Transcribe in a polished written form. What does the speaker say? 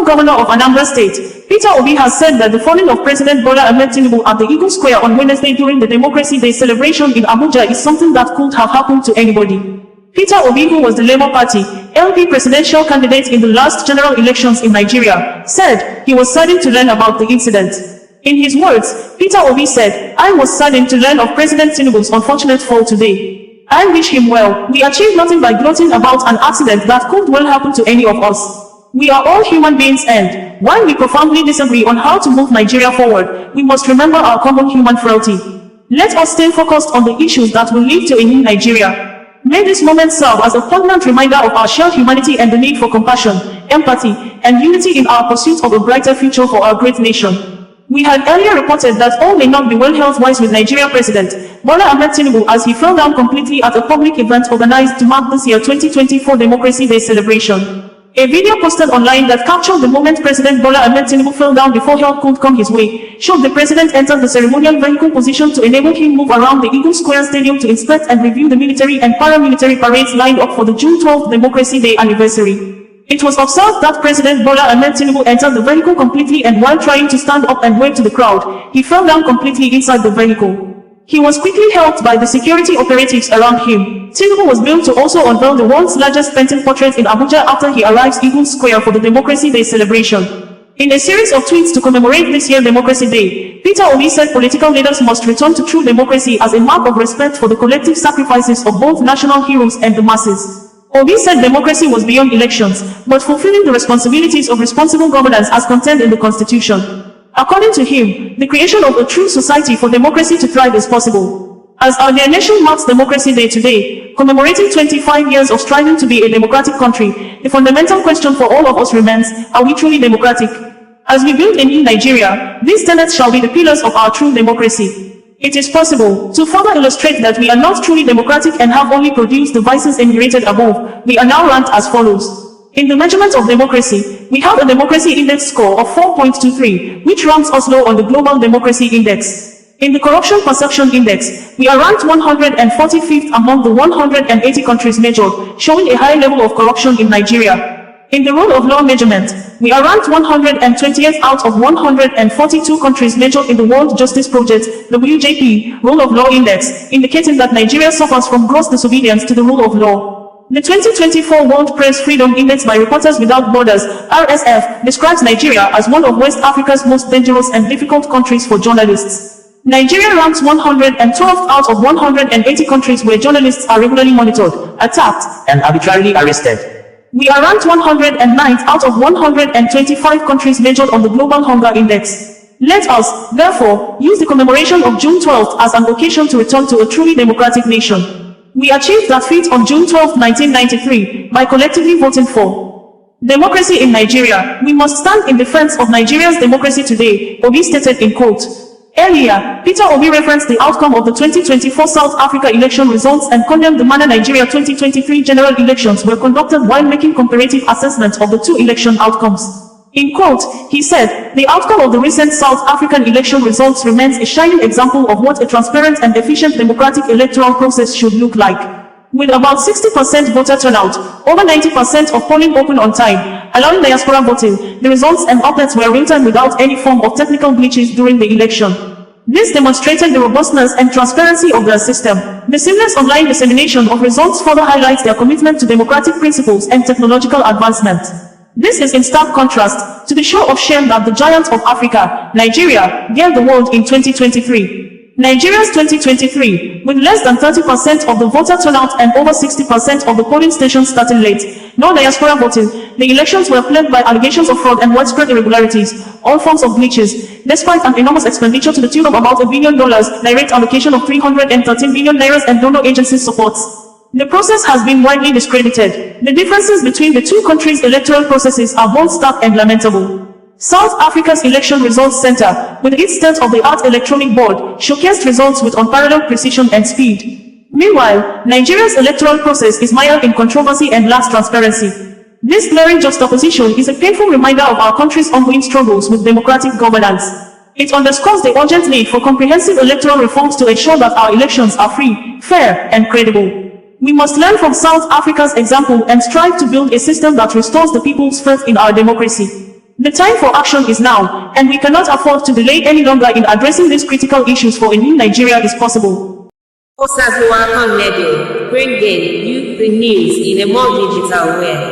former governor of Anambra State, Peter Obi has said that the falling of President Bola Ahmed Tinubu at the Eagle Square on Wednesday during the Democracy Day celebration in Abuja is something that could have happened to anybody. Peter Obi, who was the Labour Party LP presidential candidate in the last general elections in Nigeria, said he was saddened to learn about the incident. In his words, Peter Obi said, "I was saddened to learn of President Tinubu's unfortunate fall today. I wish him well. We achieved nothing by gloating about an accident that could well happen to any of us. We are all human beings, and while we profoundly disagree on how to move Nigeria forward, we must remember our common human frailty. Let us stay focused on the issues that will lead to a new Nigeria. May this moment serve as a poignant reminder of our shared humanity and the need for compassion, empathy, and unity in our pursuit of a brighter future for our great nation." We had earlier reported that all may not be well health-wise with Nigeria President Bola Ahmed Tinubu as he fell down completely at a public event organized to mark this year 2024 Democracy Day celebration. A video posted online that captured the moment President Bola Ahmed Tinubu fell down before help could come his way showed the president enter the ceremonial vehicle position to enable him move around the Eagle Square Stadium to inspect and review the military and paramilitary parades lined up for the June 12th Democracy Day anniversary. It was observed that President Bola Ahmed Tinubu entered the vehicle completely, and while trying to stand up and wave to the crowd, he fell down completely inside the vehicle. He was quickly helped by the security operatives around him. Tinubu was billed to also unveil the world's largest painted portrait in Abuja after he arrives Eagle Square for the Democracy Day celebration. In a series of tweets to commemorate this year's Democracy Day, Peter Obi said political leaders must return to true democracy as a mark of respect for the collective sacrifices of both national heroes and the masses. Obi said democracy was beyond elections, but fulfilling the responsibilities of responsible governance as contained in the Constitution. According to him, the creation of a true society for democracy to thrive is possible. As our dear nation marks Democracy Day today, commemorating 25 years of striving to be a democratic country, the fundamental question for all of us remains, are we truly democratic? As we build a new Nigeria, these tenets shall be the pillars of our true democracy. It is possible to further illustrate that we are not truly democratic and have only produced the vices enumerated above. We are now ranked as follows. In the measurement of democracy, we have a democracy index score of 4.23, which ranks us low on the Global Democracy Index. In the Corruption Perception Index, we are ranked 145th among the 180 countries measured, showing a high level of corruption in Nigeria. In the Rule of Law measurement, we are ranked 120th out of 142 countries measured in the World Justice Project, WJP, Rule of Law Index, indicating that Nigeria suffers from gross disobedience to the rule of law. The 2024 World Press Freedom Index by Reporters Without Borders, RSF, describes Nigeria as one of West Africa's most dangerous and difficult countries for journalists. Nigeria ranks 112th out of 180 countries where journalists are regularly monitored, attacked, and arbitrarily arrested. We are ranked 109th out of 125 countries measured on the Global Hunger Index. Let us, therefore, use the commemoration of June 12th as an occasion to return to a truly democratic nation. We achieved that feat on June 12, 1993, by collectively voting for democracy in Nigeria. We must stand in defense of Nigeria's democracy today, Obi stated in quote. Earlier, Peter Obi referenced the outcome of the 2024 South Africa election results and condemned the manner Nigeria 2023 general elections were conducted while making comparative assessments of the two election outcomes. In quote, he said, "The outcome of the recent South African election results remains a shining example of what a transparent and efficient democratic electoral process should look like. With about 60% voter turnout, over 90% of polling open on time, allowing diaspora voting, the results and updates were real-time without any form of technical glitches during the election. This demonstrated the robustness and transparency of their system. The seamless online dissemination of results further highlights their commitment to democratic principles and technological advancement. This is in stark contrast to the show of shame that the giant of Africa, Nigeria, gave the world in 2023. Nigeria's 2023, with less than 30% of the voter turnout and over 60% of the polling stations starting late, no diaspora voting, the elections were plagued by allegations of fraud and widespread irregularities, all forms of glitches, despite an enormous expenditure to the tune of about $1 billion, direct allocation of 313 billion naira and donor agencies supports. The process has been widely discredited. The differences between the two countries' electoral processes are both stark and lamentable. South Africa's Election Results Center, with its state-of-the-art electronic board, showcased results with unparalleled precision and speed. Meanwhile, Nigeria's electoral process is mired in controversy and lacks transparency. This glaring juxtaposition is a painful reminder of our country's ongoing struggles with democratic governance. It underscores the urgent need for comprehensive electoral reforms to ensure that our elections are free, fair, and credible. We must learn from South Africa's example and strive to build a system that restores the people's faith in our democracy. The time for action is now, and we cannot afford to delay any longer in addressing these critical issues for a new Nigeria is possible. OsazuwaAkonedo, bringing you the news in a more digital way.